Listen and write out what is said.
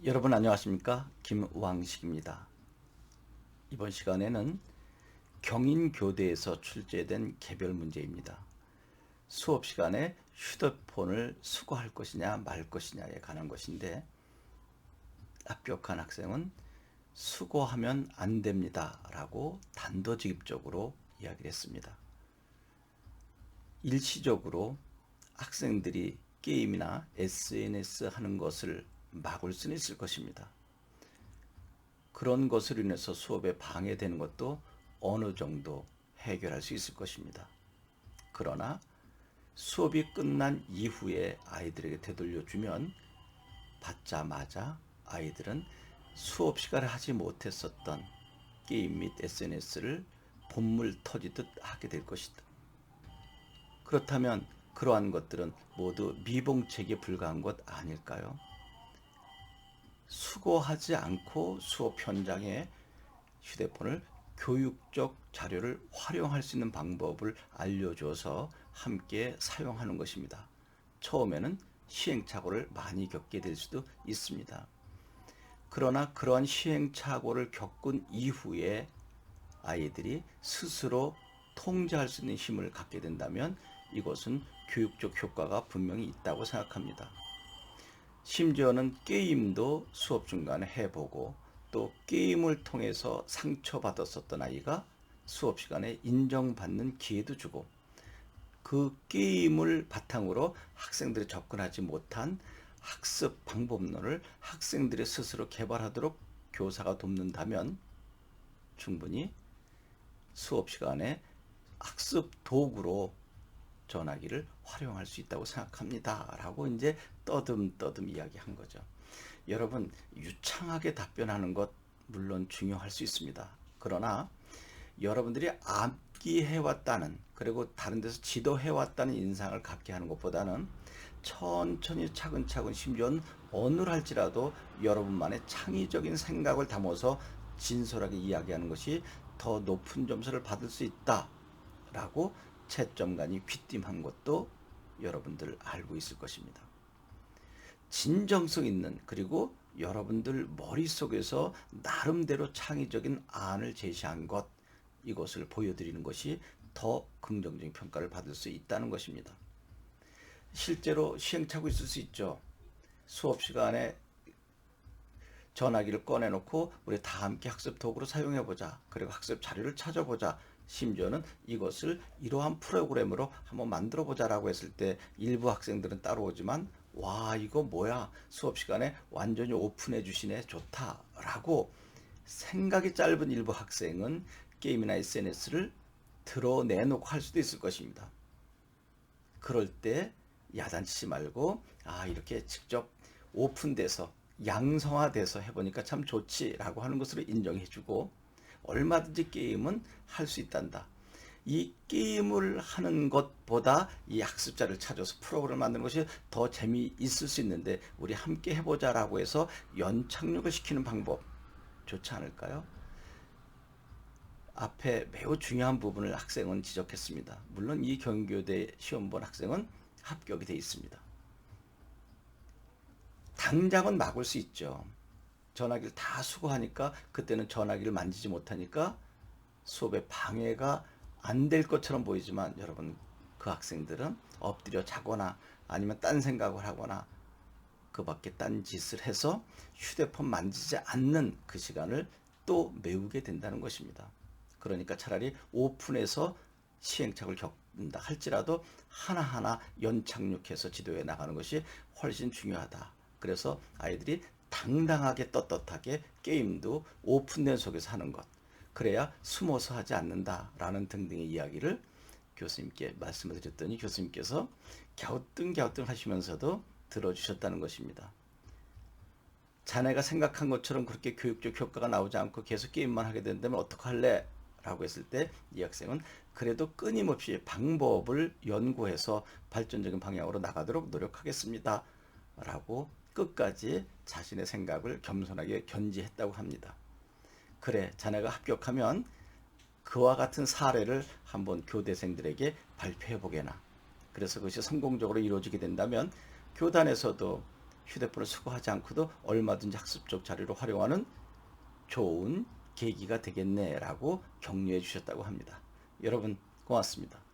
여러분 안녕하십니까? 김왕식입니다. 이번 시간에는 경인교대에서 출제된 개별 문제입니다. 수업 시간에 휴대폰을 수거할 것이냐 말 것이냐에 관한 것인데, 합격한 학생은 수거하면 안 됩니다 라고 단도직입적으로 이야기를 했습니다. 일시적으로 학생들이 게임이나 SNS 하는 것을 막을 수는 있을 것입니다. 그런 것으로 인해서 수업에 방해되는 것도 어느 정도 해결할 수 있을 것입니다. 그러나 수업이 끝난 이후에 아이들에게 되돌려주면 받자마자 아이들은 수업 시간에 하지 못했었던 게임 및 SNS를 본물 터지듯 하게 될 것이다. 그렇다면 그러한 것들은 모두 미봉책에 불과한 것 아닐까요? 수고하지 않고 수업 현장에 휴대폰을 교육적 자료를 활용할 수 있는 방법을 알려줘서 함께 사용하는 것입니다. 처음에는 시행착오를 많이 겪게 될 수도 있습니다. 그러나 그러한 시행착오를 겪은 이후에 아이들이 스스로 통제할 수 있는 힘을 갖게 된다면 이것은 교육적 효과가 분명히 있다고 생각합니다. 심지어는 게임도 수업 중간에 해보고 또 게임을 통해서 상처받았었던 아이가 수업 시간에 인정받는 기회도 주고, 그 게임을 바탕으로 학생들이 접근하지 못한 학습 방법론을 학생들이 스스로 개발하도록 교사가 돕는다면 충분히 수업 시간에 학습 도구로 전화기를 활용할 수 있다고 생각합니다 라고 이제 떠듬떠듬 이야기한 거죠. 여러분, 유창하게 답변하는 것 물론 중요할 수 있습니다. 그러나 여러분들이 암기해왔다는, 그리고 다른 데서 지도해왔다는 인상을 갖게 하는 것보다는 천천히 차근차근, 심지어는 어눌할지라도 여러분만의 창의적인 생각을 담아서 진솔하게 이야기하는 것이 더 높은 점수를 받을 수 있다라고 채점관이 귀띔한 것도 여러분들 알고 있을 것입니다. 진정성 있는, 그리고 여러분들 머릿속에서 나름대로 창의적인 안을 제시한 것, 이것을 보여드리는 것이 더 긍정적인 평가를 받을 수 있다는 것입니다. 실제로 시행착오 있을 수 있죠. 수업 시간에 전화기를 꺼내놓고 우리 다 함께 학습 도구로 사용해보자, 그리고 학습 자료를 찾아보자, 심지어는 이것을 이러한 프로그램으로 한번 만들어보자라고 했을 때 일부 학생들은 따라오지만, 와 이거 뭐야, 수업 시간에 완전히 오픈해 주시네, 좋다라고 생각이 짧은 일부 학생은 게임이나 SNS를 드러내놓고 할 수도 있을 것입니다. 그럴 때 야단치지 말고, 아 이렇게 직접 오픈돼서 양성화돼서 해보니까 참 좋지라고 하는 것으로 인정해주고, 얼마든지 게임은 할 수 있단다. 이 게임을 하는 것보다 이 학습자를 찾아서 프로그램을 만드는 것이 더 재미있을 수 있는데, 우리 함께 해보자라고 해서 연착륙을 시키는 방법 좋지 않을까요? 앞에 매우 중요한 부분을 학생은 지적했습니다. 물론 이 경교대 시험 본 학생은 합격이 돼 있습니다. 당장은 막을 수 있죠. 전화기를 다 수거하니까 그때는 전화기를 만지지 못하니까 수업에 방해가 안 될 것처럼 보이지만, 여러분 그 학생들은 엎드려 자거나 아니면 딴 생각을 하거나 그 밖에 딴 짓을 해서 휴대폰 만지지 않는 그 시간을 또 메우게 된다는 것입니다. 그러니까 차라리 오픈해서 시행착오를 겪는다 할지라도 하나하나 연착륙해서 지도해 나가는 것이 훨씬 중요하다. 그래서 아이들이 당당하게 떳떳하게 게임도 오픈된 속에서 하는 것, 그래야 숨어서 하지 않는다라는 등등의 이야기를 교수님께 말씀을 드렸더니 교수님께서 갸우뚱갸우뚱 하시면서도 들어주셨다는 것입니다. 자네가 생각한 것처럼 그렇게 교육적 효과가 나오지 않고 계속 게임만 하게 된다면 어떡할래? 라고 했을 때 이 학생은 그래도 끊임없이 방법을 연구해서 발전적인 방향으로 나가도록 노력하겠습니다 라고 끝까지 자신의 생각을 겸손하게 견지했다고 합니다. 그래, 자네가 합격하면 그와 같은 사례를 한번 교대생들에게 발표해 보게나. 그래서 그것이 성공적으로 이루어지게 된다면 교단에서도 휴대폰을 수거하지 않고도 얼마든지 학습적 자료를 활용하는 좋은 계기가 되겠네라고 격려해 주셨다고 합니다. 여러분 고맙습니다.